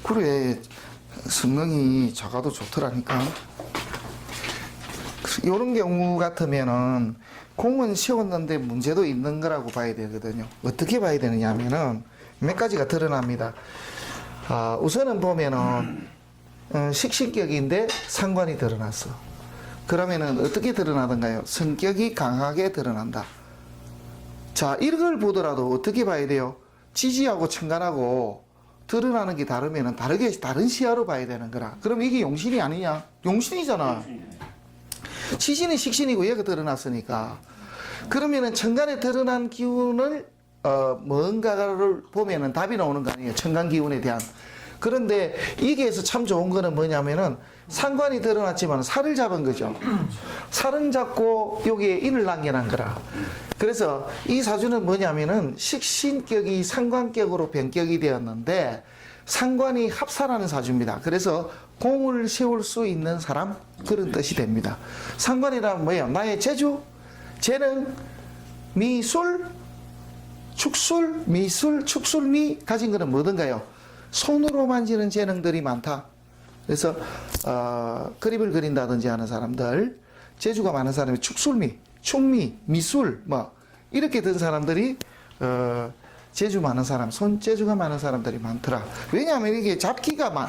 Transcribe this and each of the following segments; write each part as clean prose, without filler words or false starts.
그래, 성능이 작아도 좋더라니까. 이런 경우 같으면은 공은 세웠는데 문제도 있는 거라고 봐야 되거든요. 어떻게 봐야 되느냐 하면은 몇 가지가 드러납니다. 우선은 보면은 식신격인데 상관이 드러났어. 그러면은 어떻게 드러나던가요? 성격이 강하게 드러난다. 자, 이걸 보더라도 어떻게 봐야 돼요? 지지하고 천간하고 드러나는 게 다르면은 다른 시야로 봐야 되는 거라. 그럼 이게 용신이 아니냐? 용신이잖아. 지신이 식신이고 얘가 드러났으니까. 그러면은 천간에 드러난 기운을 뭔가를 보면은 답이 나오는 거 아니에요? 천간 기운에 대한. 그런데 이게에서 참 좋은 거는 뭐냐면은 상관이 드러났지만 살을 잡은 거죠. 살은 잡고 여기에 인을 남겨놓은 거라. 그래서 이 사주는 뭐냐면은 식신격이 상관격으로 변격이 되었는데 상관이 합사라는 사주입니다. 그래서 공을 세울 수 있는 사람, 그런 뜻이 됩니다. 상관이란 뭐예요? 나의 재주, 재능, 미술, 축술, 미술, 축술미 가진 거는 뭐든가요? 손으로 만지는 재능들이 많다. 그래서 그림을 그린다든지 하는 사람들, 재주가 많은 사람이 축술미, 춤미, 미술 뭐 이렇게 된 사람들이 재주 많은 사람, 손재주가 많은 사람들이 많더라. 왜냐하면 이게 잡기가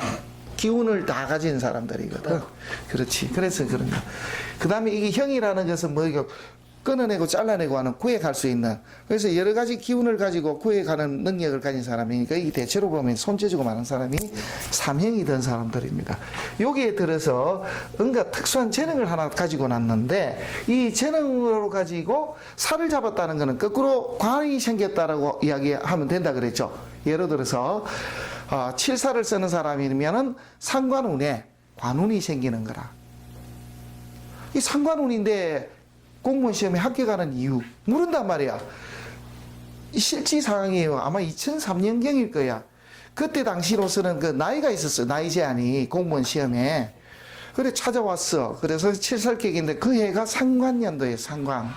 기운을 다 가진 사람들이거든. 그렇지. 그래서 그런 거. 그 다음에 이게 형이라는 것은 뭐 이거 끊어내고 잘라내고 하는 구획할 수 있는, 그래서 여러 가지 기운을 가지고 구획하는 능력을 가진 사람이니까 이 대체로 보면 손재주가 많은 사람이 삼형이 된 사람들입니다. 여기에 들어서 뭔가 특수한 재능을 하나 가지고 났는데 이 재능으로 가지고 살을 잡았다는 것은 거꾸로 관이 생겼다라고 이야기하면 된다 그랬죠. 예를 들어서 칠사를 쓰는 사람이면은 상관운에 관운이 생기는 거라. 이 상관운인데 공무원 시험에 합격하는 이유 물은단 말이야. 실지 상황이에요. 아마 2003년경일 거야. 그때 당시로서는 그 나이가 있었어요. 나이 제한이 공무원 시험에. 그래 찾아왔어. 그래서 칠살격인데 그 해가 상관년도예요. 상관.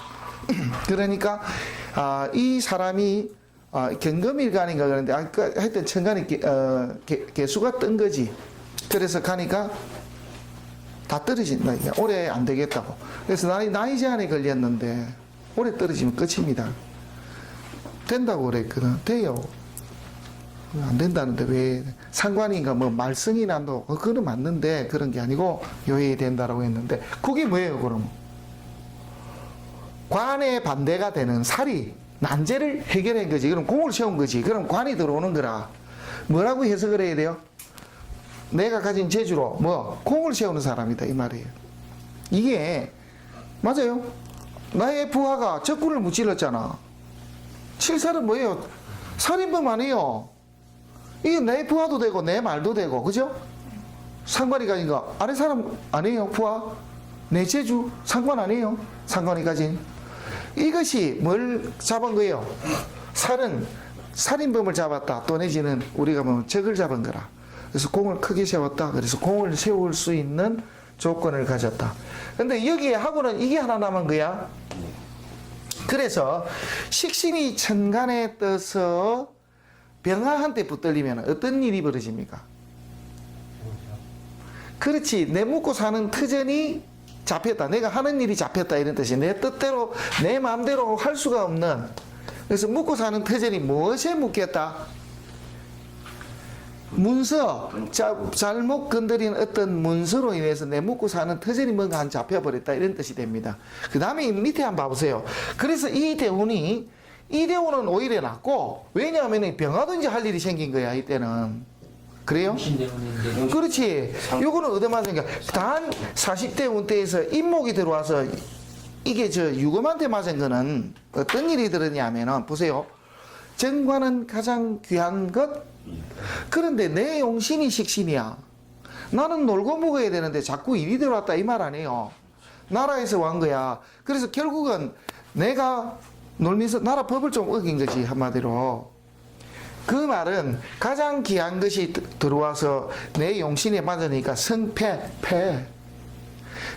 그러니까 이 사람이 경금일간인가 그러는데 하여튼 천간에 개수가 뜬 거지. 그래서 가니까 다 떨어진다. 이게 올해 안 되겠다고. 그래서 나이 제한에 걸렸는데 올해 떨어지면 끝입니다. 된다고 그랬거든. 돼요. 안 된다는데 왜 상관인가 뭐 말썽이 난다고. 그거는 맞는데 그런 게 아니고 요해야 된다라고 했는데 그게 뭐예요 그럼? 관에 반대가 되는 살이 난제를 해결한 거지. 그럼 공을 세운 거지. 그럼 관이 들어오는 거라. 뭐라고 해석을 해야 돼요? 내가 가진 재주로 공을 세우는 사람이다 이 말이에요. 이게 맞아요. 나의 부하가 적군을 무찔렀잖아. 칠살은 뭐예요? 살인범 아니에요. 이게 내 부하도 되고 내 말도 되고, 그죠? 상관이 가진 거 아래 사람 아니에요. 부하 내 재주 상관 아니에요. 상관이 가진 이것이 뭘 잡은 거예요? 살은 살인범을 잡았다. 또 내지는 우리가 보면 적을 잡은 거라. 그래서 공을 크게 세웠다. 그래서 공을 세울 수 있는 조건을 가졌다. 근데 여기에 하고는 이게 하나 남은 거야. 그래서 식신이 천간에 떠서 병화한테 붙들리면 어떤 일이 벌어집니까? 그렇지. 내 묵고 사는 터전이 잡혔다. 내가 하는 일이 잡혔다 이런 뜻이. 내 뜻대로 내 마음대로 할 수가 없는. 그래서 묵고 사는 터전이 무엇에 묶였다? 문서, 잘못 건드린 어떤 문서로 인해서 내 묵고 사는 터전이 뭔가 한 잡혀버렸다 이런 뜻이 됩니다. 그 다음에 밑에 한번 봐보세요. 그래서 이 대운은 오히려 낫고, 왜냐하면 병하든지 할 일이 생긴 거야 이때는. 그래요? 그렇지. 요거는 얻어맞은 생각. 단 40대 운때에서 인목이 들어와서 이게 유금한테 맞은 거는 어떤 일이 들었냐면은 보세요. 정관은 가장 귀한 것. 그런데 내 용신이 식신이야. 나는 놀고 먹어야 되는데 자꾸 일이 들어왔다 이 말 아니에요. 나라에서 왔 거야. 그래서 결국은 내가 놀면서 나라 법을 좀 어긴 거지 한마디로. 그 말은 가장 귀한 것이 들어와서 내 용신에 맞으니까 성패, 패.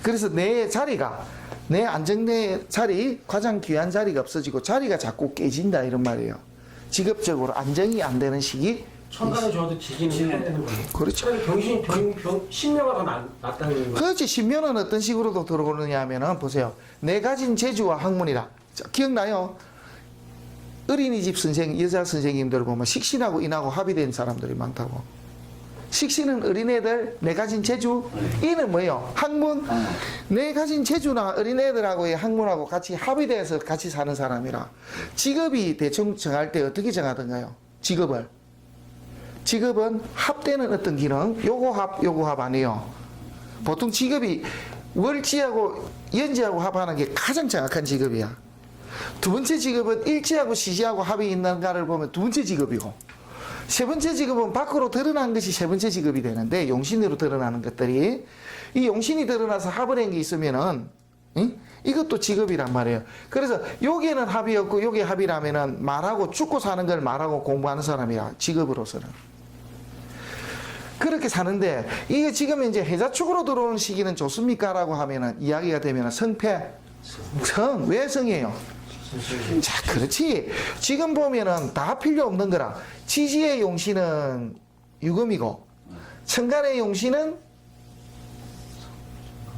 그래서 내 자리가, 내 안정된 자리, 가장 귀한 자리가 없어지고 자리가 자꾸 깨진다 이런 말이에요. 직업적으로 안정이 안 되는 시기 천간에 좋아도 지진이 해야 되는 거예요. 그렇죠. 그러니까 신묘가 더 낫다는 거예요. 그렇지. 신묘는 어떤 식으로도 들어오느냐 하면은 보세요. 내 가진 재주와 학문이라. 자, 기억나요? 어린이집 여자 선생님들 보면 식신하고 인하고 합의된 사람들이 많다고. 식신은 어린애들, 내 가진 재주. 이는 뭐예요? 학문. 내 가진 재주나 어린애들하고의 학문하고 같이 합의돼서 같이 사는 사람이라. 직업이 대충 정할 때 어떻게 정하던가요? 직업은 합되는 어떤 기능, 요거 합 아니에요. 보통 직업이 월지하고 연지하고 합하는 게 가장 정확한 직업이야. 두 번째 직업은 일지하고 시지하고 합이 있는가를 보면 두 번째 직업이고, 세 번째 직업은 밖으로 드러난 것이 세 번째 직업이 되는데, 용신으로 드러나는 것들이, 이 용신이 드러나서 합을 한 게 있으면은, 응? 이것도 직업이란 말이에요. 그래서 여기에는 합이 없고 여기에 합이라면은 말하고 죽고 사는 걸 말하고 공부하는 사람이야, 직업으로서는. 그렇게 사는데, 이게 지금 이제 해자축으로 들어오는 시기는 좋습니까? 라고 하면은, 이야기가 되면은 성패. 왜 성이에요? 자, 그렇지. 지금 보면은 다 필요 없는 거라. 지지의 용신은 유금이고, 천간의 용신은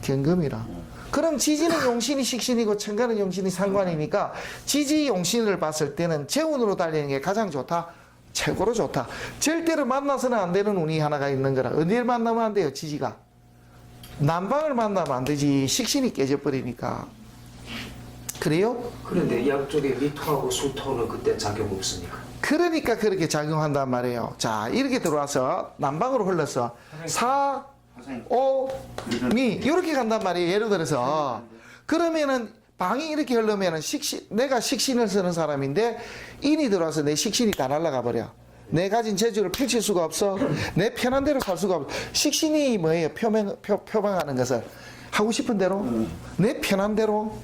경금이라. 그럼 지지는 용신이 식신이고 천간은 용신이 상관이니까 지지 용신을 봤을 때는 재운으로 달리는 게 가장 좋다. 최고로 좋다. 절대로 만나서는 안 되는 운이 하나가 있는 거라. 어디를 만나면 안 돼요, 지지가? 남방을 만나면 안 되지. 식신이 깨져버리니까. 그래요? 그런데 양쪽에 미토하고 수토는 그때 작용 없으니까. 그러니까 그렇게 작용한단 말이에요. 자, 이렇게 들어와서 남방으로 흘러서 4, 5, 미 이렇게 간단 말이에요. 예를 들어서 그러면은 방이 이렇게 흐르면은 내가 식신을 쓰는 사람인데 인이 들어와서 내 식신이 다 날아가 버려. 내 가진 재주를 펼칠 수가 없어. 내 편한 대로 살 수가 없어. 식신이 뭐예요? 표방하는 것을 하고 싶은 대로, 내 편한 대로.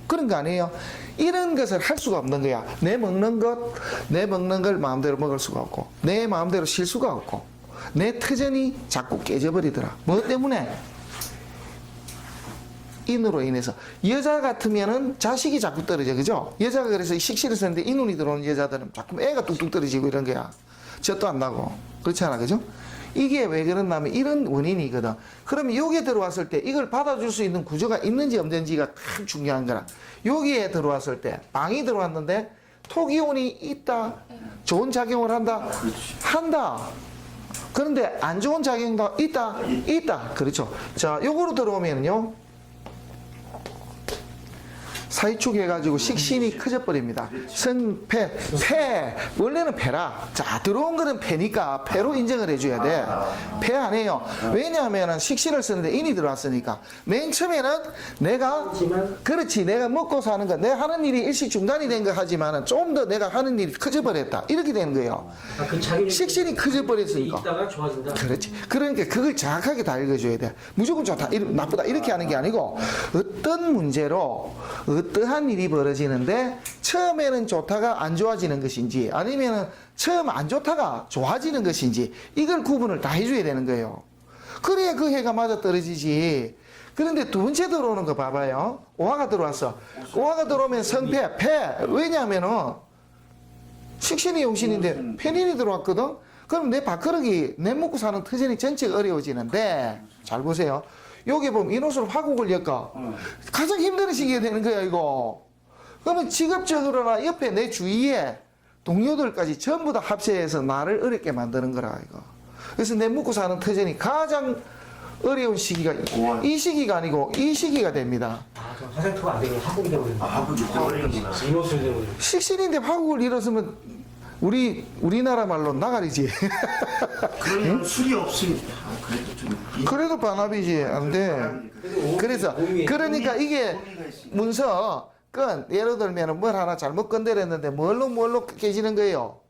그런 거 아니에요? 이런 것을 할 수가 없는 거야. 내 먹는 걸 마음대로 먹을 수가 없고, 내 마음대로 쉴 수가 없고, 내 터전이 자꾸 깨져버리더라. 뭐 때문에? 인으로 인해서. 여자 같으면은 자식이 자꾸 떨어져, 그죠? 여자가 그래서 식신을 쓰는데 인운이 들어오는 여자들은 자꾸 애가 뚝뚝 떨어지고 이런 거야. 젖도 안 나고. 그렇지 않아, 그죠? 이게 왜 그러냐면 이런 원인이거든. 그러면 여기에 들어왔을 때 이걸 받아줄 수 있는 구조가 있는지 없는지가 참 중요한 거라. 여기에 들어왔을 때 방이 들어왔는데 토기운이 있다. 좋은 작용을 한다. 한다. 그런데 안 좋은 작용도 있다. 있다. 그렇죠. 자, 요거로 들어오면요. 사이축 해가지고 식신이 커져버립니다. 성패, 패. 원래는 패라. 자, 들어온 거는 패니까 패로 인정을 해줘야 돼. 패 아니에요. 왜냐하면 식신을 쓰는데 인이 들어왔으니까. 맨 처음에는 그렇지. 내가 먹고 사는 거, 내 하는 일이 일시 중단이 된 거 하지만은 좀 더 내가 하는 일이 커져버렸다. 이렇게 되는 거예요. 식신이 커져버렸으니까. 있다가 좋아진다. 그렇지. 그러니까 그걸 정확하게 다 읽어줘야 돼. 무조건 좋다, 나쁘다 이렇게 하는 게 아니고 어떤 문제로 어떠한 일이 벌어지는데 처음에는 좋다가 안 좋아지는 것인지 아니면 처음 안 좋다가 좋아지는 것인지 이걸 구분을 다 해줘야 되는 거예요. 그래야 그 해가 맞아 떨어지지. 그런데 두 번째 들어오는 거 봐봐요. 오화가 들어왔어. 오화가 들어오면 성패, 패. 왜냐하면은 식신이 용신인데 편인이 들어왔거든. 그럼 내 밥그릇이 내 먹고 사는 터전이 전체가 어려워지는데 잘 보세요. 여기 보면 인옷으로 화국을 엮어. 가장 힘든 시기가 되는 거야, 이거. 그러면 직업적으로나 옆에 내 주위에 동료들까지 전부 다 합세해서 나를 어렵게 만드는 거라, 이거. 그래서 내 먹고 사는 터전이 가장 어려운 시기가 이 시기가 아니고 이 시기가 됩니다. 아, 그럼 화생토가 안 되면 화국이 되거든요. 화국이 되거든요. 인호술 되거든요. 식신인데 화국을 잃었으면 우리나라 말로 나가리지. 그러면 술이 없으니까 그래도 좀. 그래도 반합이지, 안 돼. 그래서, 그러니까 이게 문서, 예를 들면 뭘 하나 잘못 건드렸는데 뭘로 깨지는 거예요?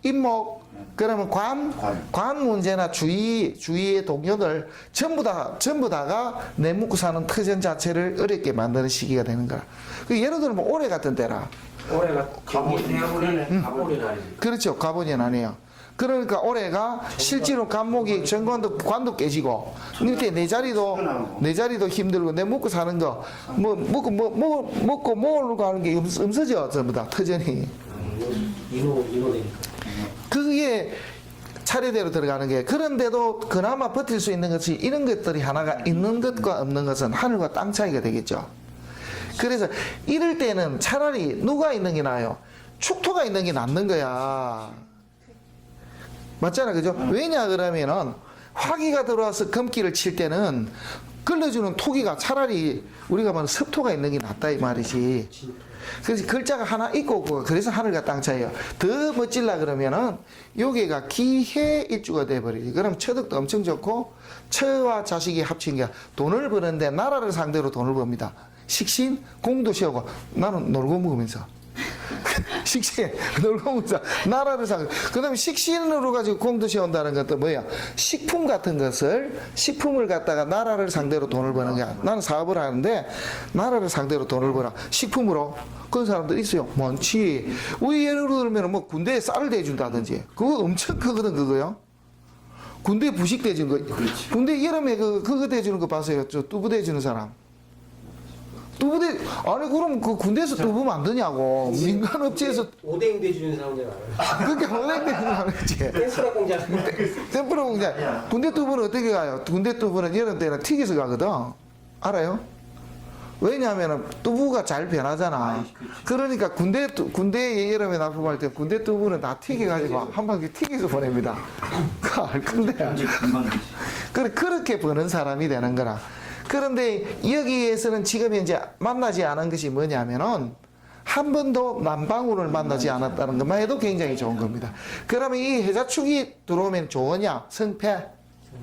임목. 그러면 관 문제나 주위의 동료들 전부 다가 내 묵고 사는 터전 자체를 어렵게 만드는 시기가 되는 거야. 예를 들면 올해 같은 때라. 올해가 가보리는 아니지. 그렇죠. 가보니 아니에요. 그러니까 올해가 실제로 간목이 관도 깨지고 이렇게 내 자리도 힘들고 내 먹고 사는 거 먹고 먹으려고 하는 게 없어져. 전부 다 터전이. 인호 되니까. 그게 차례대로 들어가는 게 그런데도 그나마 버틸 수 있는 것이 이런 것들이 하나가 있는 것과 없는 것은 하늘과 땅 차이가 되겠죠. 그래서 이럴 때는 차라리 누가 있는 게 나아요? 축토가 있는 게 낫는 거야. 맞잖아, 그죠? 왜냐 그러면은 화기가 들어와서 금기를 칠 때는 걸러주는 토기가 차라리 우리가 말하는 습토가 있는 게 낫다 이 말이지. 그래서 글자가 하나 있고 없고 그래서 하늘과 땅 차이예요. 더 멋질라 그러면은 여기가 기해일주가 돼버리지. 그럼 처득도 엄청 좋고 처와 자식이 합친 게 돈을 버는데 나라를 상대로 돈을 법니다. 식신 공도 세우고 나는 놀고 먹으면서 식신 놀고 먹으면서 나라를 상대로 그 다음에 식신으로 가지고 공도 세운다는 것도 뭐야? 식품 같은 것을 식품을 갖다가 나라를 상대로 돈을 버는 거야. 나는 사업을 하는데 나라를 상대로 돈을 벌어 식품으로 그런 사람들 있어요. 많지. 우리 예를 들면 뭐 군대에 쌀을 대준다든지 그거 엄청 크거든 그거요. 군대 부식 대주는 거. 군대 여름에 그거 대주는 거 봤어요. 저 뚜부 대주는 사람. 뚜부대 아니 그럼 그 군대에서 뚜부 만드냐고 민간 업체에서 오뎅 대주는 사람들 알아요. 그렇게 오뎅 대주는 사람이지. 댄스라 공장. 템프로 공장. 군대 뚜부는 어떻게 가요? 군대 뚜부는 여름 때는 튀겨서 가거든. 알아요? 왜냐하면 뚜부가 잘 변하잖아. 그러니까 군대 여름에 납품할 때 군대 뚜부는 다 튀겨가지고 한 바퀴 튀겨서 보냅니다. 그거 알 건데. 그렇게 버는 사람이 되는 거라. 그런데 여기에서는 지금 이제 만나지 않은 것이 뭐냐면은 한 번도 남방울을 만나지 않았다는 것만 해도 굉장히 좋은 겁니다. 그러면 이 해자축이 들어오면 좋으냐? 성패?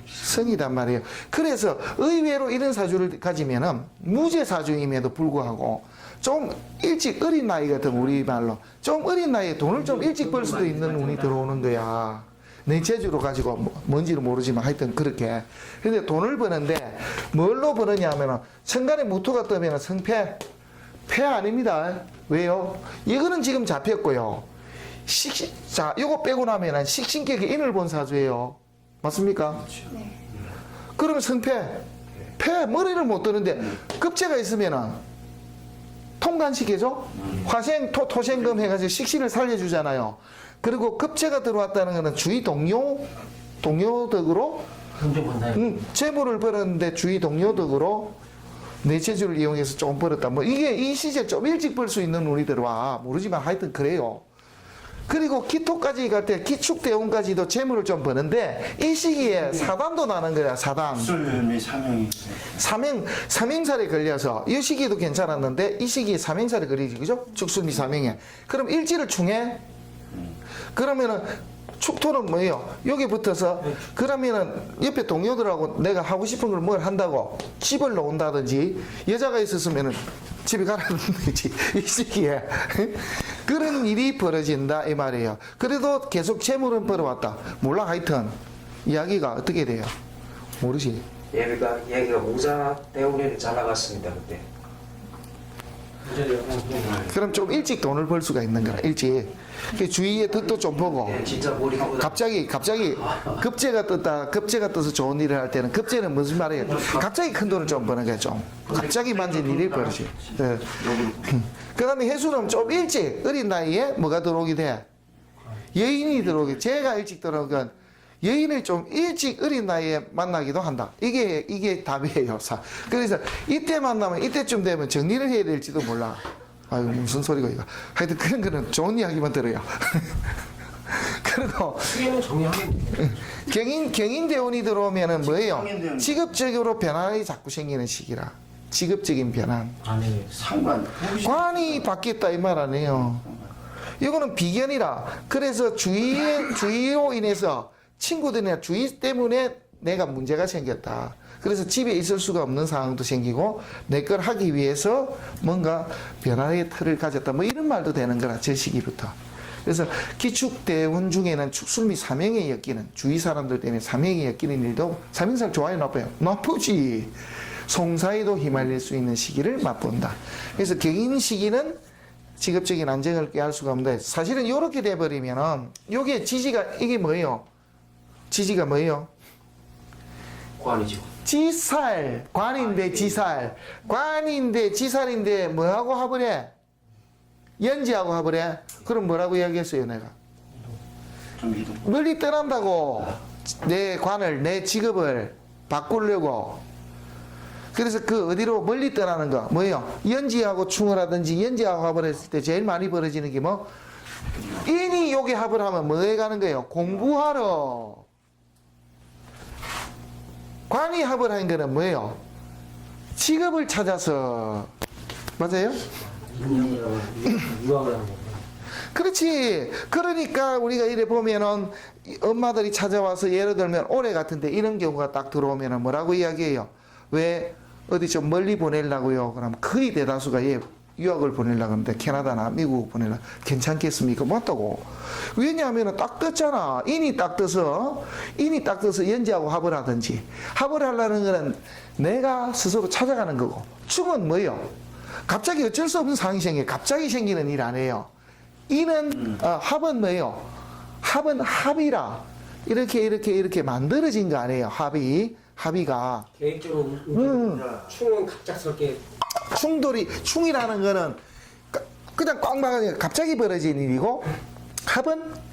성이단 말이에요. 그래서 의외로 이런 사주를 가지면은 무죄 사주임에도 불구하고 좀 일찍 어린 나이거든 우리말로 좀 어린 나이에 돈을 좀 일찍 벌 수도 있는 운이 들어오는 거야. 내 재주로 가지고 뭔지는 모르지만 하여튼 그렇게. 근데 돈을 버는데 뭘로 버느냐 하면은 천간에 무토가 뜨면은 성패 폐 아닙니다. 왜요? 이거는 지금 잡혔고요. 자, 요거 빼고 나면은 식신격에 인을 본 사주예요. 맞습니까? 네. 그러면 성패 폐 머리를 못 드는데 급제가 있으면은 통간식이죠. 화생 토생금 해가지고 식신을 살려주잖아요. 그리고 급제가 들어왔다는 것은 주위 동료덕으로 재물을 벌었는데 주위 동료덕으로 내 재주를 이용해서 좀 벌었다. 뭐 이게 이 시기에 좀 일찍 벌 수 있는 운이 들어와. 모르지만 하여튼 그래요. 그리고 기토까지 갈 때 기축대운까지도 재물을 좀 버는데 이 시기에 사단도 나는 거야. 사단. 술미 사명이 삼행살에 걸려서 이 시기도 괜찮았는데 이 시기에 삼행살에 걸리지 그죠? 축술미 삼행에. 그럼 일지를 충해? 그러면은 축토는 뭐예요? 여기 붙어서 그러면은 옆에 동료들하고 내가 하고 싶은 걸 뭘 한다고 집을 놓은다든지 여자가 있었으면은 집에 가라는 거지 이 시기에 그런 일이 벌어진다 이 말이에요. 그래도 계속 재물은 벌어왔다. 몰라 하여튼 이야기가 어떻게 돼요? 모르지. 얘가 모자 대운에는 잘 나갔습니다 그때. 그럼 좀 일찍 돈을 벌 수가 있는 거라 일찍. 그 주위에 덕도 좀 보고. 예, 진짜 머리가 갑자기 급제가 떠서 좋은 일을 할 때는 급제는 무슨 말이에요? 갑자기 큰 돈을 좀 버는 거야 좀. 갑자기 만진 일이 벌어지. 네. 그다음에 해수는 좀 일찍 어린 나이에 뭐가 들어오게 돼? 여인이 들어오게. 제가 일찍 들어온 건 여인을 좀 일찍 어린 나이에 만나기도 한다. 이게 답이에요. 그래서 이때 만나면 이때쯤 되면 정리를 해야 될지도 몰라. 아유 무슨 소리가 이거. 하여튼 그런 거는 좋은 이야기만 들어요. 그리고 수계는 정리하면 경인대운이 들어오면은 뭐예요? 직업적으로 변화가 자꾸 생기는 시기라. 직업적인 변환. 안에 상관 관이 바뀌었다 이 말 아니에요. 이거는 비견이라. 그래서 주의로 인해서 친구들이나 주의 때문에 내가 문제가 생겼다. 그래서 집에 있을 수가 없는 상황도 생기고 내 걸 하기 위해서 뭔가 변화의 틀을 가졌다. 뭐 이런 말도 되는 거라 저 시기부터. 그래서 기축대운 중에는 축술미 삼행에 엮이는 주위 사람들 때문에 삼행에 엮이는 일도 삼행살 좋아요 나빠요? 나쁘지. 송사에도 휘말릴 수 있는 시기를 맛본다. 그래서 경인 시기는 직업적인 안정을 꾀할 수가 없는데 사실은 이렇게 돼버리면은 요게 지지가 이게 뭐예요? 지지가 뭐예요? 관이죠. 지살. 관인데 지살. 관인데 지살인데 뭐하고 합을 해? 연지하고 합을 해? 그럼 뭐라고 이야기했어요 내가? 좀 이동. 멀리 떠난다고 내 관을 내 직업을 바꾸려고. 그래서 그 어디로 멀리 떠나는 거 뭐예요? 연지하고 충을 하든지 연지하고 합을 했을 때 제일 많이 벌어지는 게 뭐? 인이 여기 합을 하면 뭐에 가는 거예요? 공부하러. 관이 합을 하는 거는 뭐예요? 직업을 찾아서. 맞아요? 유학을 하는 거. 그렇지. 그러니까 우리가 이래 보면은 엄마들이 찾아와서 예를 들면 올해 같은데 이런 경우가 딱 들어오면은 뭐라고 이야기해요? 왜 어디 좀 멀리 보내려고요? 그럼 거의 대다수가 유학을 보내려고 하는데 캐나다나 미국 보내려고 괜찮겠습니까? 맞다고. 왜냐하면 딱 떴잖아. 인이 딱 떠서 연지하고 합을 하든지 합을 하려는 거는 내가 스스로 찾아가는 거고 충은 뭐예요? 갑자기 어쩔 수 없는 상황이 생겨요. 갑자기 생기는 일 아니에요. 이는 합은 뭐예요? 합은 합이라 이렇게 만들어진 거 아니에요. 합의가 계획적으로 충은 갑작스럽게 충이라는 거는 그냥 꽉 막아서 갑자기 벌어진 일이고 합은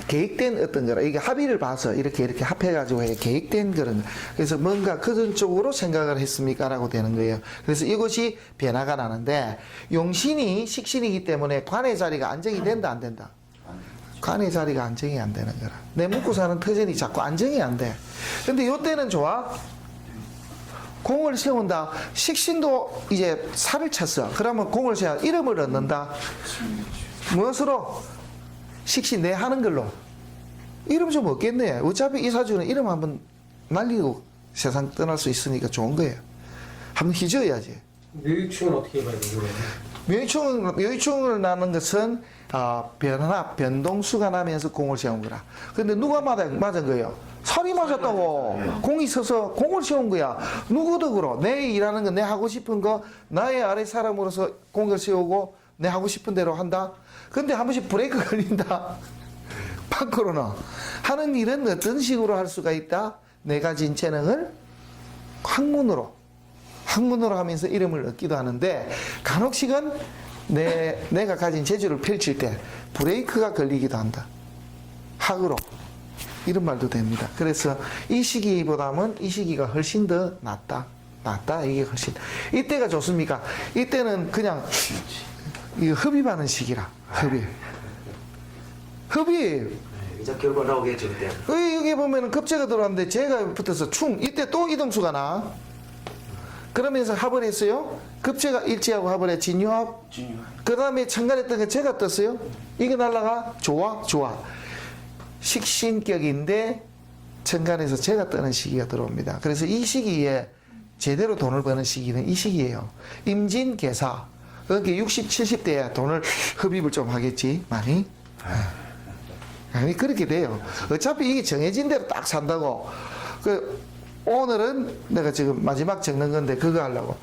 계획된 어떤 거라. 이게 합의를 봐서 이렇게 합해가지고 계획된 그런 거. 그래서 뭔가 그런 쪽으로 생각을 했습니까? 라고 되는 거예요. 그래서 이것이 변화가 나는데 용신이 식신이기 때문에 관의 자리가 안정이 된다 안 된다? 관의 자리가 안정이 안 되는 거라. 내 묵고 사는 터전이 자꾸 안정이 안 돼. 근데 요때는 좋아. 공을 세운다. 식신도 이제 살을 쳤어. 그러면 공을 세워 이름을 얻는다. 무엇으로? 식신 내 하는 걸로. 이름 좀 없겠네. 어차피 이 사주는 이름 한번 날리고 세상 떠날 수 있으니까 좋은 거예요. 한번 희져야지. 묘육충은 어떻게 봐야 되는 거예요? 묘유충을 나는 것은 변동수가 나면서 공을 세운 거라. 근데 누가 맞은 거예요? 살이 맞았다고. 공이 서서 공을 세운 거야. 누구 덕으로? 내 일하는 거, 내 하고 싶은 거, 나의 아래 사람으로서 공을 세우고 내 하고 싶은 대로 한다. 근데 한 번씩 브레이크 걸린다. 밖으로는. 하는 일은 어떤 식으로 할 수가 있다? 내가 가진 재능을 학문으로 하면서 이름을 얻기도 하는데 간혹씩은 내가 가진 재주를 펼칠 때 브레이크가 걸리기도 한다. 학으로. 이런 말도 됩니다. 그래서 이 시기보다는 이 시기가 훨씬 더 낫다. 이게 훨씬. 이때가 좋습니까? 이때는 그냥 이거 흡입하는 시기라. 흡입. 이제 결과 나오겠죠 그때. 여기 보면은 급제가 들어왔는데 제가 붙어서 충. 이때 또 이동수가 나. 그러면서 합을 했어요. 급제가 일지하고 합을 해. 진유합. 그 다음에 천간했던 게 제가 떴어요. 이게 날라가. 좋아. 식신격인데 천간에서 제가 뜨는 시기가 들어옵니다. 그래서 이 시기에 제대로 돈을 버는 시기는 이 시기예요. 임진개사. 그러니까 60, 70대에 돈을 흡입을 좀 하겠지. 많이. 아니 그렇게 돼요. 어차피 이게 정해진 대로 딱 산다고. 오늘은 내가 지금 마지막 적는 건데 그거 하려고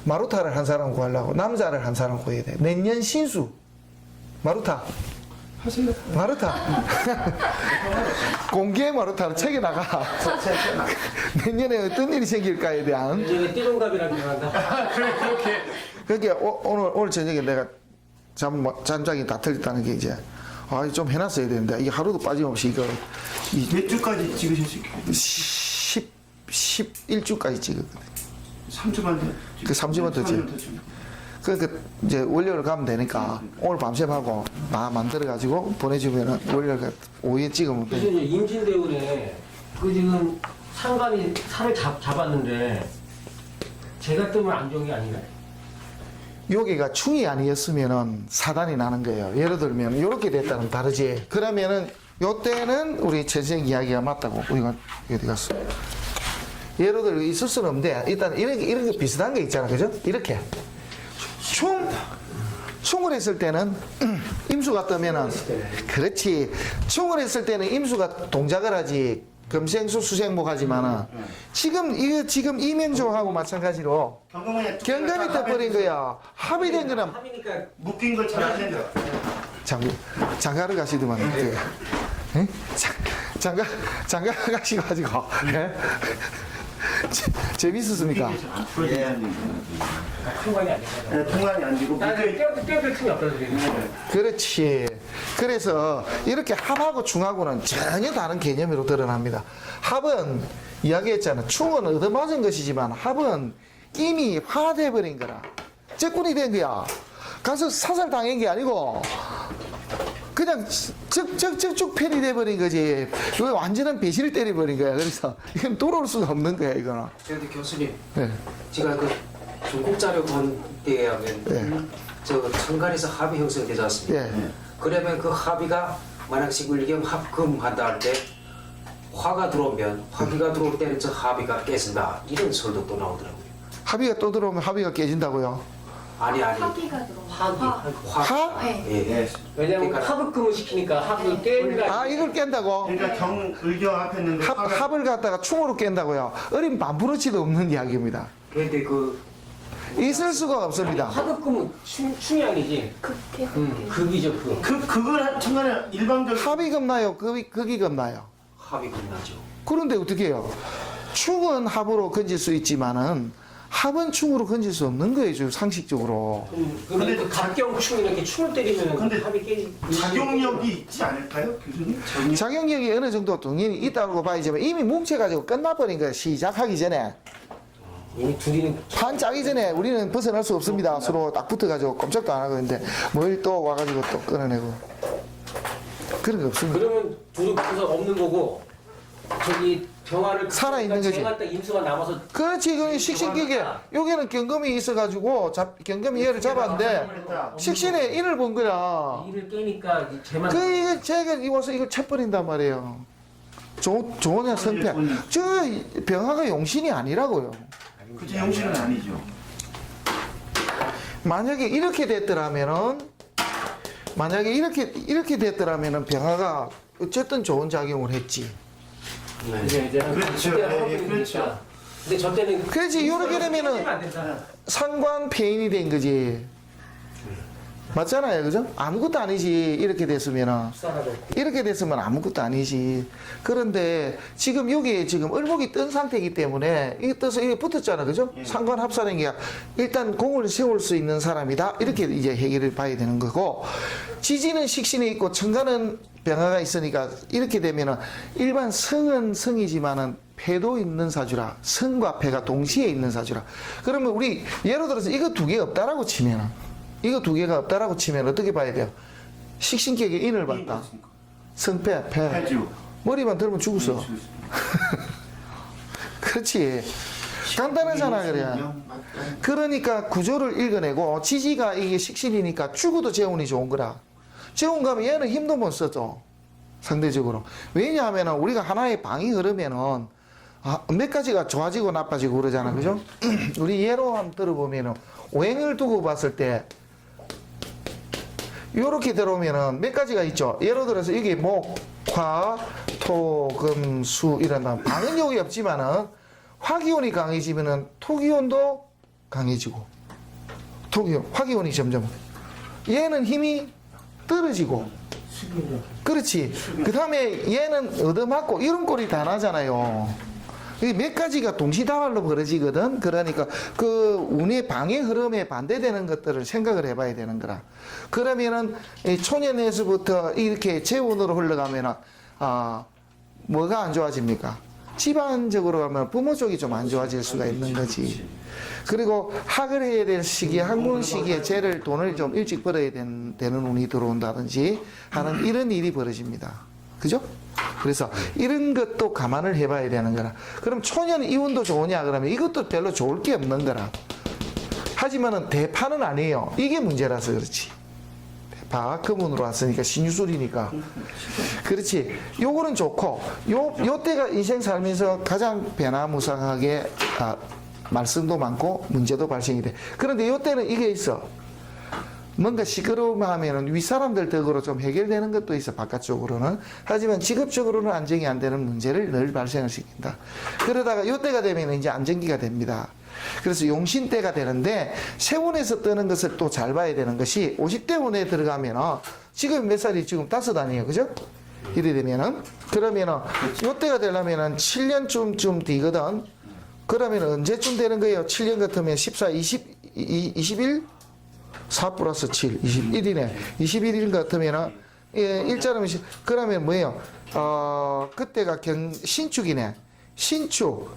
마루타를 한 사람 구하려고 남자를 한 사람 구해야 돼. 내년 신수 마루타 하세요. 마루타 공개 마루타로 책에 나가. 내년에 어떤 일이 생길까에 대한. 예전에 띠동갑이라는 게 한다. 그렇게. 그러니까 오늘 저녁에 내가 잠자기 다 틀렸다는 게 이제 좀 해놨어야 되는데 이게 하루도 빠짐없이 이거 몇 주까지 찍으실 수 있겠어요? 11주까지 찍었거든. 3주만 더. 그 3주만 더 찍어. 그러니까 이제 월요일 가면 되니까 오늘 밤샘 하고 다 만들어가지고 보내주면은 월요일 오후에 찍으면 그래서 돼. 이제 임진대운에 그 지금 상관이 살을 잡았는데 제가 뜨면 안 좋은 게 아닌가요? 여기가 충이 아니었으면은 사단이 나는 거예요. 예를 들면 이렇게 됐다는 다르지. 그러면은 요때는 우리 전생 이야기가 맞다고. 우리가 어디 갔어? 예를 들어 있을 수는 없는데 일단 이렇게 비슷한 게 있잖아, 그죠? 이렇게 충을 했을 때는 임수가 뜨면은 그렇지. 충을 했을 때는 임수가 동작을 하지 금생수 수생목 하지만은 지금 이면조하고 마찬가지로 경감이 떠버린 거야. 합의된 거는 합이니까 묶인 걸 잘하시는 거. 장가를 가시더만. 장가 가시가지고 재밌었습니까? 안 풀어진다는 통관이 안 된다. 얘기예요. 통관이 안 되고 나는 밑에 떼어들 틈이 없다 그러는데. 그렇지. 그래서 이렇게 합하고 충하고는 전혀 다른 개념으로 드러납니다. 합은 이야기했잖아. 충은 얻어맞은 것이지만 합은 이미 화돼버린 거라. 적군이 된 거야. 가서 사살 당한 게 아니고 그냥 쭉 편이 돼버린 거지. 이거 완전한 배신을 때려버린 거야. 그래서 이건 돌아올 수가 없는 거야, 이거는. 그런데 교수님, 네. 제가 그 중국 자료 본 데에 하면 네. 저 천간에서 합이 형성되지 않습니까? 예. 그러면 그 합의가 만약 식물경 합금한다 할 때 화가 들어오면 화기가 들어올 때는 저 합의가 깨진다 이런 설도 또 나오더라고요. 합의가 또 들어오면 합의가 깨진다고요? 아니 화기가 들어. 화? 예. 예. 왜냐면 그러니까 하급금을 시키니까 합을 깨니까. 아, 이걸 깬다고? 그러니까 의경 합했는데 합을 갖다가 충으로 깬다고요? 어린 반부러치도 없는 이야기입니다. 그런데 그 있을 수가 없습니다. 하급금은 충이 아니지. 극해. 극이죠, 극. 그걸 천간에 일방적으로 합이 겁나요? 극이 겁나요? 합이 끝나죠. 그런데 어떻게 해요? 충은 합으로 건질 수 있지만은 합은 충으로 건질 수 없는 거예요, 지금 상식적으로. 근데 그 갑경충 이렇게 충을 때리면 근데 합이 깨지. 작용력이 있지 않을까요, 교수님? 작용력? 작용력이 어느 정도 당연히 있다고 봐야지만 이미 뭉쳐가지고 끝나버린 거예요, 시작하기 전에. 이미 둘이는 판 짜기 전에 우리는 벗어날 수 없습니다. 서로 딱 붙어가지고 꼼짝도 안 하고 있는데 뭘 또 와가지고 또 끊어내고. 그런 거 없습니다. 그러면 둘이 붙어서 없는 거고 저기 병화를 살아있는 거지. 쟁할 때 임수가 남아서 그렇지, 그 식신기계. 여기는 경금이 있어가지고 경금이 얘를 잡았는데 식신에 인을 본 거야. 일을 깨니까 쟤만 그 제가 이와서 이걸 쳐버린단 말이에요. 좋은 성패. 저 병화가 용신이 아니라고요. 그치, 영실은 아니죠. 만약에 이렇게 됐더라면은 병화가 어쨌든 좋은 작용을 했지. 이제 그렇죠. 그때 예, 그렇죠. 근데 저 때는 그렇지, 이렇게 되면은 깨지면 안 된다. 상관 폐인이 된 거지. 맞잖아요, 그죠? 아무것도 아니지. 이렇게 됐으면은. 쌀하고 이렇게 됐으면 아무것도 아니지. 그런데 지금 여기에 지금 을목이 뜬 상태이기 때문에 이게 떠서 이게 붙었잖아, 그죠? 상관 합사는 게 일단 공을 세울 수 있는 사람이다. 이렇게 이제 해결을 봐야 되는 거고, 지지는 식신에 있고 청간은 병화가 있으니까 이렇게 되면은 일반 성은 성이지만은 패도 있는 사주라. 성과 패가 동시에 있는 사주라. 그러면 우리 예를 들어서 이거 두 개 없다라고 치면은 이거 두 개가 없다라고 치면 어떻게 봐야 돼요? 식신격에 인을 봤다. 성패, 패. 해주. 머리만 들면 죽었어. 그렇지. 간단하잖아, 그래. 그러니까 구조를 읽어내고 지지가 이게 식신이니까 죽어도 재운이 좋은 거라. 재운 가면 얘는 힘도 못 써줘. 상대적으로. 왜냐하면 우리가 하나의 방이 흐르면은 몇 가지가 좋아지고 나빠지고 그러잖아, 그죠? 우리 예로 한번 들어보면은 오행을 두고 봤을 때 요렇게 들어오면은 몇 가지가 있죠. 예를 들어서 이게 목, 화, 토, 금, 수 이런다. 방은 여기 없지만은 화기운이 강해지면은 토기운도 강해지고 토기운, 화기운이 점점 얘는 힘이 떨어지고 그렇지. 그 다음에 얘는 얻어맞고 이런 꼴이 다 나잖아요. 이게 몇 가지가 동시다발로 벌어지거든. 그러니까 그 운의 방해 흐름에 반대되는 것들을 생각을 해봐야 되는 거라. 그러면은 이 초년에서부터 이렇게 재운으로 흘러가면은 뭐가 안 좋아집니까? 집안적으로 가면 부모 쪽이 좀 안 좋아질 수가 있는 거지. 그리고 학을 해야 될 시기에 학문 시기에 돈을 좀 일찍 벌어야 되는 운이 들어온다든지 하는 이런 일이 벌어집니다. 그죠? 그래서 이런 것도 감안을 해봐야 되는 거라. 그럼 초년 이운도 좋으냐 그러면 이것도 별로 좋을 게 없는 거라. 하지만은 대파는 아니에요. 이게 문제라서 그렇지. 대파 금운으로 왔으니까 신유술이니까. 그렇지. 요거는 좋고 요 때가 인생 살면서 가장 변화무쌍하게 말씀도 많고 문제도 발생이 돼. 그런데 요 때는 이게 있어. 뭔가 시끄러우면 하면은 윗사람들 덕으로 좀 해결되는 것도 있어, 바깥쪽으로는. 하지만 직업적으로는 안정이 안 되는 문제를 늘 발생을 시킨다. 그러다가 이때가 되면 이제 안정기가 됩니다. 그래서 용신 때가 되는데, 세운에서 뜨는 것을 또 잘 봐야 되는 것이, 50대 운에 들어가면은, 지금 몇 살이 지금 5 아니에요, 그죠? 이래 되면은, 그러면은, 이때가 되려면은 7년쯤 뒤거든. 그러면 언제쯤 되는 거예요? 7년 같으면 14, 21? 4 플러스 7, 21이네. 21일 같으면은, 예, 일자라면, 그러면 뭐예요? 그때가 신축이네. 신축,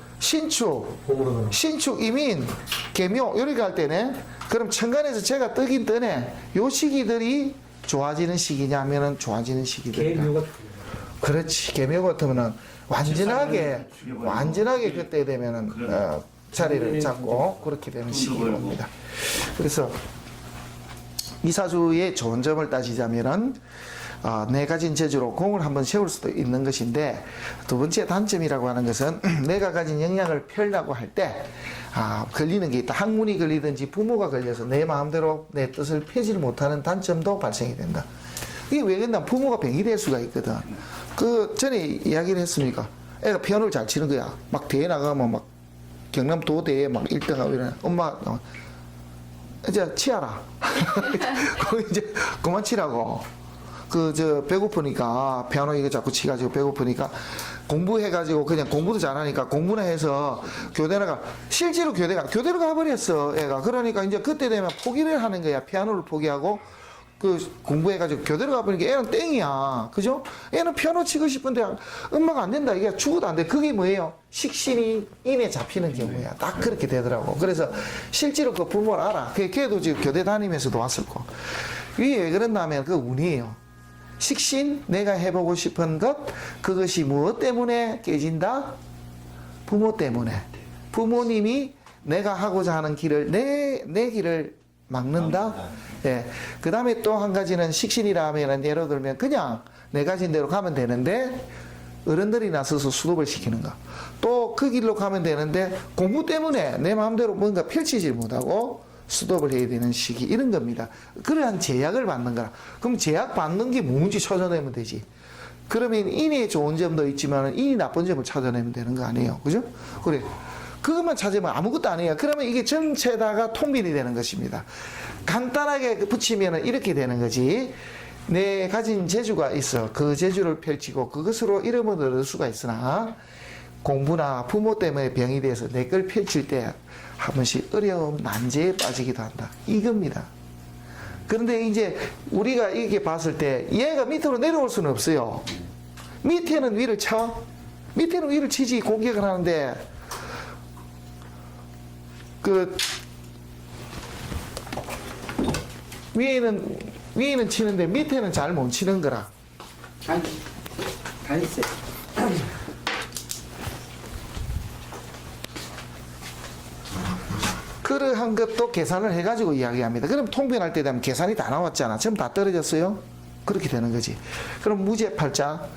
이민, 계묘, 요렇게 할 때네. 그럼 천간에서 제가 뜨긴 뜨네. 요 시기들이 좋아지는 시기냐면은 좋아지는 시기들이다. 개묘가 그렇지. 계묘 같으면은 완전하게 그때 되면은 자리를 잡고 그렇게 되는 시기로 옵니다. 그래서 이사주의 좋은 점을 따지자면은 내 가진 재주로 공을 한번 세울 수도 있는 것인데, 두 번째 단점이라고 하는 것은 내가 가진 역량을 펴려고 할 때 걸리는 게 있다. 학문이 걸리든지 부모가 걸려서 내 마음대로 내 뜻을 펴지 못하는 단점도 발생이 된다. 이게 왜 그러냐? 부모가 병이 될 수가 있거든. 그 전에 이야기를 했으니까 애가 피아노를 잘 치는 거야. 막 대회 나가면 막 경남 도대에 막 1등하고 이러네. 엄마 이제 치아라. 거기 이제 그만 치라고. 배고프니까, 피아노 이거 자꾸 치가지고 배고프니까, 공부해가지고, 그냥 공부도 잘하니까, 공부나 해서, 실제로 교대가 가버렸어, 애가. 그러니까 이제 그때 되면 포기를 하는 거야. 피아노를 포기하고, 공부해가지고 교대로 가버리니까 애는 땡이야. 그죠? 애는 피아노 치고 싶은데, 음악 안 된다. 이게 죽어도 안 돼. 그게 뭐예요? 식신이 인에 잡히는 경우야. 딱 그렇게 되더라고. 그래서, 실제로 그 부모를 알아. 걔도 지금 교대 다니면서도 왔을 거. 이게 왜 그랬냐면, 그 운이에요. 식신, 내가 해보고 싶은 것, 그것이 무엇 때문에 깨진다? 부모 때문에. 부모님이 내가 하고자 하는 길을, 내 길을 막는다? 예. 그 다음에 또 한 가지는 식신이라 하면, 예를 들면 그냥 내 가진 대로 가면 되는데, 어른들이 나서서 수도를 시키는 거. 또 그 길로 가면 되는데, 공부 때문에 내 마음대로 뭔가 펼치질 못하고, 스톱을 해야 되는 시기, 이런 겁니다. 그러한 제약을 받는 거라. 그럼 제약 받는 게 뭔지 찾아내면 되지. 그러면 인의 좋은 점도 있지만 인이 나쁜 점을 찾아내면 되는 거 아니에요. 그죠? 그래. 그것만 찾으면 아무것도 아니에요. 그러면 이게 전체다가 통빈이 되는 것입니다. 간단하게 붙이면 이렇게 되는 거지. 내 가진 재주가 있어. 그 재주를 펼치고 그것으로 이름을 얻을 수가 있으나, 공부나 부모 때문에 병이 돼서 내 걸 펼칠 때 한 번씩 어려움, 난제에 빠지기도 한다. 이겁니다. 그런데 이제 우리가 이렇게 봤을 때 얘가 밑으로 내려올 수는 없어요. 밑에는 위를 쳐. 밑에는 위를 치지, 공격을 하는데, 위에는 치는데 밑에는 잘 못 치는 거라. 아니, 다 있어요. 그러한 것도 계산을 해가지고 이야기합니다. 그럼 통변할 때 되면 계산이 다 나왔잖아. 지금 다 떨어졌어요? 그렇게 되는 거지. 그럼 무죄팔자.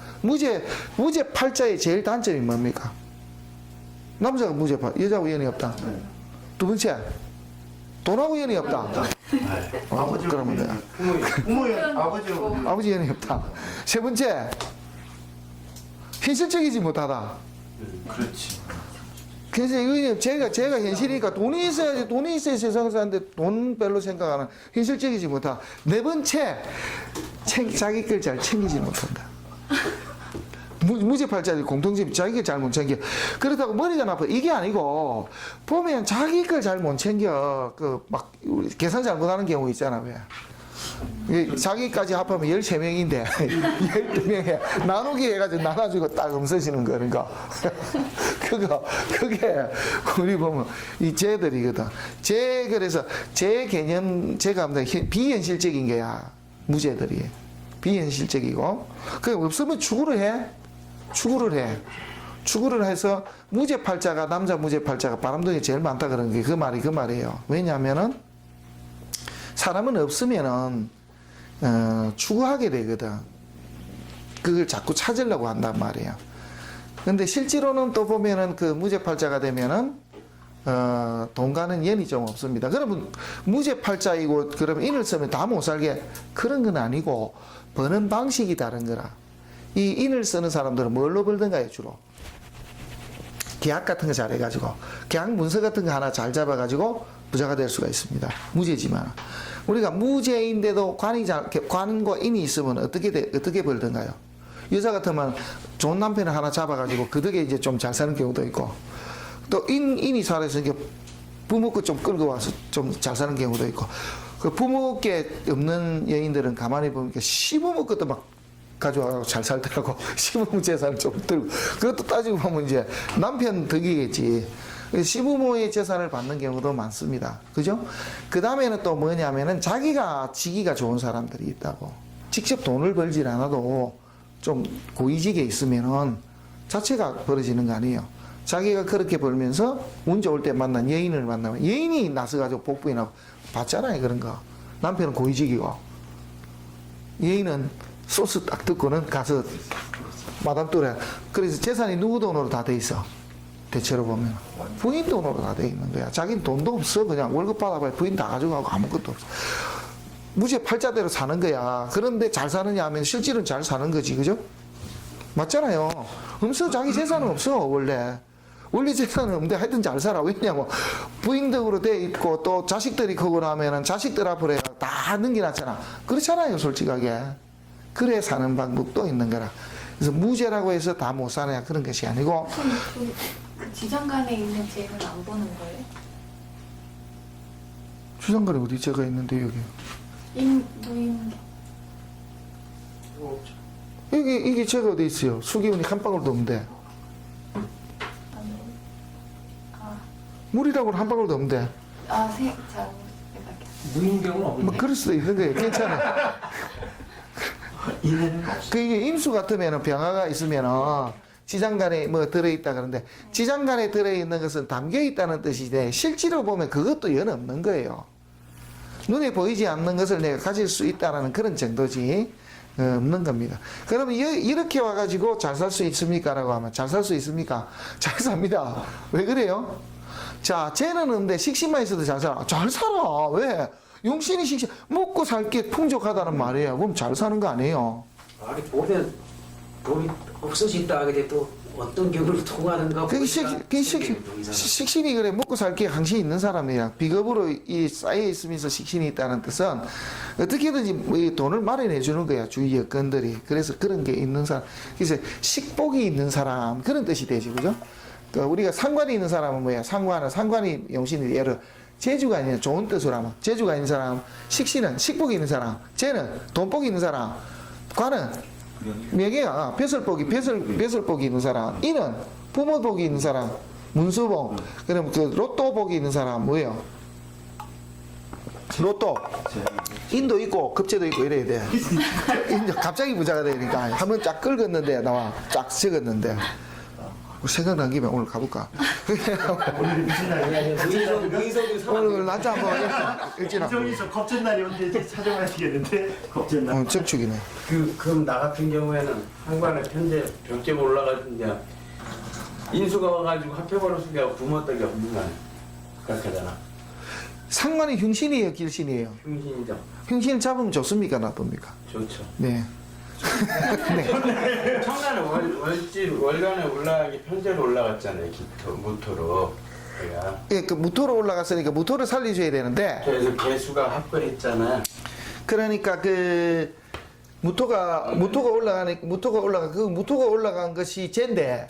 무죄팔자의 제일 단점이 뭡니까? 남자가 무죄팔, 여자하고 연이 없다. 두 번째, 돈하고 연이 없다. 그러면 돼요. 부모님, 아버지하고. 아버지 연이 없다. 세 번째, 현실적이지 못하다. 그렇지. 그래서 이거 제가 현실이니까 돈이 있어야 세상을 사는데 돈 별로 생각 안 하는, 현실적이지 못하다. 네 번째, 자기 걸 잘 챙기지 못한다. 무죄팔자의 공통점이 자기 걸 잘 못 챙겨. 그렇다고 머리가 나빠, 이게 아니고, 보면 자기 걸 잘 못 챙겨. 계산 잘못하는 경우 있잖아, 왜. 자기까지 합하면 13명인데 12명에 나누기 해가지고 나눠주고 딱 없어지는 거니까 그게 우리 보면 이 쟤들이거든. 그래서 제 개념, 제가 비현실적인 거야. 무죄들이 비현실적이고, 그 없으면 추구를 해서 무죄팔자가, 남자 무죄팔자가 바람둥이 제일 많다 그런 게 그 말이에요. 왜냐하면은 사람은 없으면은 추구하게 되거든. 그걸 자꾸 찾으려고 한단 말이에요. 근데 실제로는 또 보면은 그 무죄팔자가 되면은 돈과는 연이 좀 없습니다. 그러면 무죄팔자이고 그러면 인을 쓰면 다 못 살게, 그런 건 아니고 버는 방식이 다른 거라. 이 인을 쓰는 사람들은 뭘로 벌던가요? 주로 계약 같은 거 잘해가지고, 계약 문서 같은 거 하나 잘 잡아가지고 부자가 될 수가 있습니다. 무죄지만. 우리가 무죄인데도 관과 인이 있으면 어떻게 벌던가요? 여자 같으면 좋은 남편을 하나 잡아가지고 그 덕에 이제 좀 잘 사는 경우도 있고, 또 인이 살아서 이게 부모께 좀 끌고 와서 좀 잘 사는 경우도 있고, 그 부모께 없는 여인들은 가만히 보니까 시부모 것도 막 가져와서 잘 살더라고. 시부모 재산을 좀 들고. 그것도 따지고 보면 이제 남편 덕이겠지. 시부모의 재산을 받는 경우도 많습니다. 그죠? 그 다음에는 또 뭐냐면은 자기가 지기가 좋은 사람들이 있다고. 직접 돈을 벌질 않아도 좀 고위직에 있으면은 자체가 벌어지는 거 아니에요. 자기가 그렇게 벌면서 운 좋을 때 만난 여인을 만나면 여인이 나서가지고 복부인하고 봤잖아요. 그런 거. 남편은 고위직이고 여인은 소스 딱 듣고는 가서 마담 또래. 그래서 재산이 누구 돈으로 다 돼 있어. 대체로 보면 부인 돈으로 다 돼 있는 거야. 자기는 돈도 없어. 그냥 월급 받아봐야 부인 다 가져가고 아무것도 없어. 무죄 팔자대로 사는 거야. 그런데 잘 사느냐 하면 실질은 잘 사는 거지. 그죠? 맞잖아요. 없어. 자기 재산은 없어. 원래 재산은 없는데 하여튼 잘 살아. 왜냐면 부인 덕으로 돼 있고 또 자식들이 크고 나면은 자식들 앞으로 다 넘겨놨잖아. 그렇잖아요. 솔직하게. 그래 사는 방법도 있는 거라. 그래서 무죄라고 해서 다 못 사냐 그런 것이 아니고. 그 지장간에 있는 죄는 안 보는 거예요? 주상관에 어디 죄가 있는데 여기? 인부인 여기 이게 죄가 어디 있어요? 수기운이 한 방울도 없는데. 아니 물이라고는 한 방울도 없는데. 잘못 생각했어. 무인병은 없는데. 뭐 그럴 수도 있는 거예요. 괜찮아. 이해는 없어. 그 이게 임수 같으면은 병화가 있으면은 지장간에 뭐 들어있다 그러는데 지장간에 들어있는 것은 담겨 있다는 뜻이데 실제로 보면 그것도 연 없는 거예요. 눈에 보이지 않는 것을 내가 가질 수 있다라는 그런 정도지 없는 겁니다. 그러면 이렇게 와가지고 잘 살 수 있습니까? 라고 하면 잘 살 수 있습니까? 잘 삽니다. 왜 그래요? 자, 쟤는 없는데 식신만 있어도 잘 살아. 잘 살아. 왜? 용신이 식신 먹고 살 게 풍족하다는 말이에요. 그럼 잘 사는 거 아니에요? 아니 보면 돈이 없어진다 하게 돼도 어떤 경우를 통하는가 그게 식신이 그래 먹고 살 게 항시 있는 사람이야. 비겁으로 이 쌓여 있으면서 식신이 있다는 뜻은 어떻게든지 뭐이 돈을 마련해 주는 거야. 주위 여건들이. 그래서 그런 게 있는 사람. 그래서 식복이 있는 사람 그런 뜻이 되지, 그죠? 그러니까 우리가 상관이 있는 사람은 뭐야? 상관이 용신이 예를 재주가 있는 좋은 뜻으로 하면 재주가 있는 사람, 식신은 식복이 있는 사람, 재는 돈복이 있는 사람, 관은 명예가 벼슬복이 있는 사람, 이는 부모복이 있는 사람, 문수복. 그럼 그 로또복이 있는 사람 뭐예요? 로또. 인도 있고 급제도 있고 이래야 돼. 갑자기 부자가 되니까 한번 쫙 긁었는데 나와 쫙 적었는데 생각난 김에 오늘 가볼까? 오늘 무슨 날이야? 무인석이 오늘 낮에 한번 일지나. 이성이서 겁전날이 언제지 찾아봐야 되겠는데 겁전날. 적축이네. 그럼 나 같은 경우에는 한관에 현재 벽제가 올라가는데 인수가 와가지고 합해버렸으니까 부모 떡이 없는 거 아니야? 그렇게 되나? 상관이 흉신이에요, 길신이에요? 흉신이죠. 흉신 잡으면 좋습니까, 나쁩니까? 좋죠. 네. 네. 청란에 월간에 올라가기 편제로 올라갔잖아요. 무토로. 제가. 예, 그 무토로 올라갔으니까 무토를 살려줘야 되는데, 그래서 개수가 합건했잖아요. 그러니까 그 무토가 올라간 것이 쟤인데,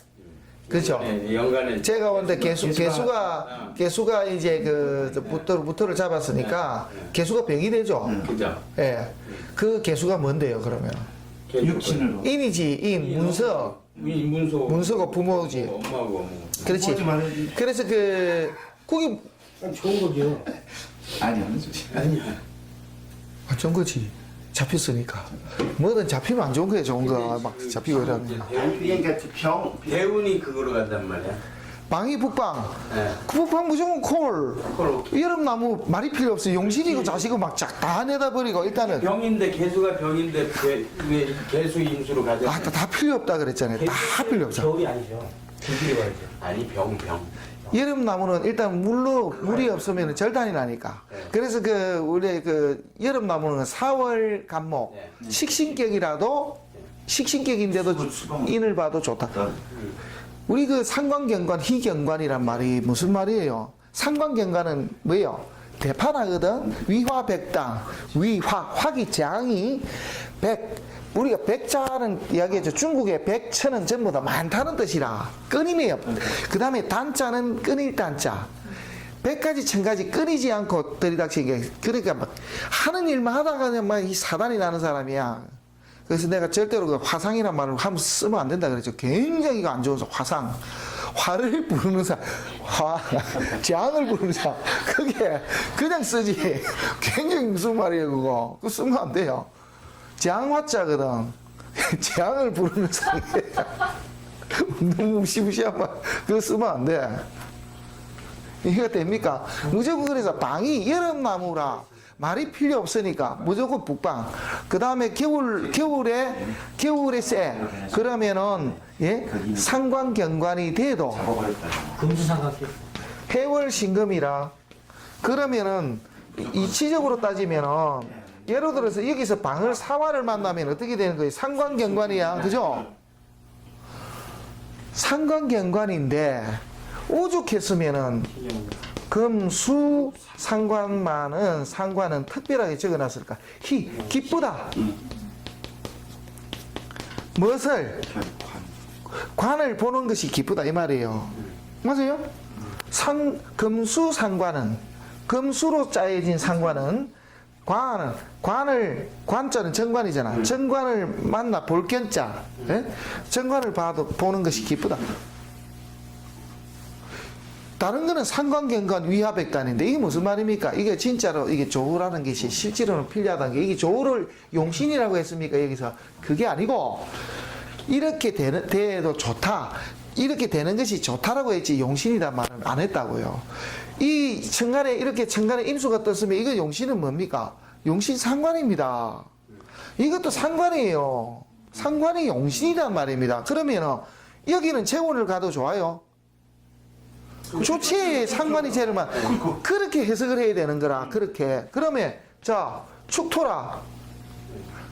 그렇죠? 네, 연간에 제가 원래 개수가 개수가 이제 그 무토를 잡았으니까 개수가 병이 되죠. 그죠? 예, 그 개수가 뭔데요, 그러면? 육신으로. 인이지, 인, 문서. 문서가 부모지. 엄마고 어머. 그렇지. 부모지 말은 그래서 그 그게 좋은 거죠. 아니 안 좋지. 아니야. 좋은 거지. 잡혔으니까. 뭐든 잡히면 안 좋은 거야, 좋은 거. 막 잡히고 이러면. 그러니까 병. 대운이 그거로 간단 말이야. 방이 북방. 네. 그 북방 무조건 콜. 콜. 여름나무 말이 필요 없어. 용신이고 자식이고 막 다 내다 버리고 일단은. 병인데 개수가 병인데 왜 개수 인수로 가자? 아, 다 필요 없다 그랬잖아요. 다 필요 없어. 겨울이 아니죠. 비비리 와야죠. 아니 병. 여름나무는 일단 물이 없으면 절단이 나니까. 네. 그래서 그 우리 그 여름나무는 4월 간목 네. 식신격인데도 수봉. 인을 봐도 좋다. 우리 그 상관경관, 희경관이란 말이 무슨 말이에요? 상관경관은 뭐예요? 대판하거든. 위화백당, 위화, 화기 장이 우리가 백자는 이야기했죠. 중국의 백천은 전부 다 많다는 뜻이라 끊임이에요. 그 다음에 단자는 끊일 단자. 100가지 1000가지 끊이지 않고 들이닥치는 게, 그러니까 막 하는 일만 하다가 그냥 막 이 사단이 나는 사람이야. 그래서 내가 절대로 그 화상이란 말을 한번 쓰면 안 된다 그랬죠. 굉장히 이거 안 좋아서 화상. 화를 부르는 사람, 재앙을 부르는 사람. 그게 그냥 쓰지. 굉장히 무슨 말이에요, 그거. 그거 쓰면 안 돼요. 재앙화자거든. 재앙을 부르는 사람. 너무 무시무시한 말. 그거 쓰면 안 돼. 이해가 됩니까? 무조건 그래서 방이 여름나무라 말이 필요 없으니까 무조건 북방. 그 다음에 겨울에 쎄. 그러면은 예? 상관경관이 돼도 금수상관계. 해월 신금이라. 그러면은 이치적으로 따지면은 예를 들어서 여기서 방을 사화를 만나면 어떻게 되는 거예요? 상관경관이야, 그죠? 상관경관인데 오죽했으면은 금수 상관은 특별하게 적어놨을까? 기쁘다. 무엇을? 관을 보는 것이 기쁘다 이 말이에요. 맞아요? 금수 상관은, 금수로 짜여진 상관은, 관자는 정관이잖아. 정관을 만나 볼 견자. 예? 정관을 보는 것이 기쁘다. 다른 거는 상관경관 위하백단인데 이게 무슨 말입니까? 이게 진짜로 이게 조우라는 것이 실제로는 필요하다는 게, 이게 조우를 용신이라고 했습니까? 여기서 그게 아니고 이렇게 돼도 좋다, 이렇게 되는 것이 좋다라고 했지 용신이란 말은 안 했다고요. 이 천간에 이렇게 천간에 임수가 떴으면 이거 용신은 뭡니까? 용신 상관입니다. 이것도 상관이에요. 상관이 용신이란 말입니다. 그러면은 여기는 재원을 가도 좋아요. 좋지. 상관이 제일만 그렇게 해석을 해야 되는 거라. 그렇게. 그러면 자 축토라.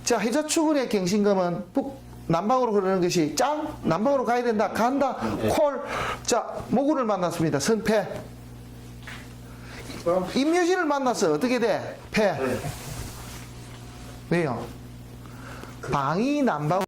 자 해자축을의 경신금은 남방으로 흐르는 것이 짱 남방으로 가야 된다. 간다. 콜. 자 모구를 만났습니다. 선패. 임묘진을 만났어. 어떻게 돼? 패. 왜요? 방이 남방으로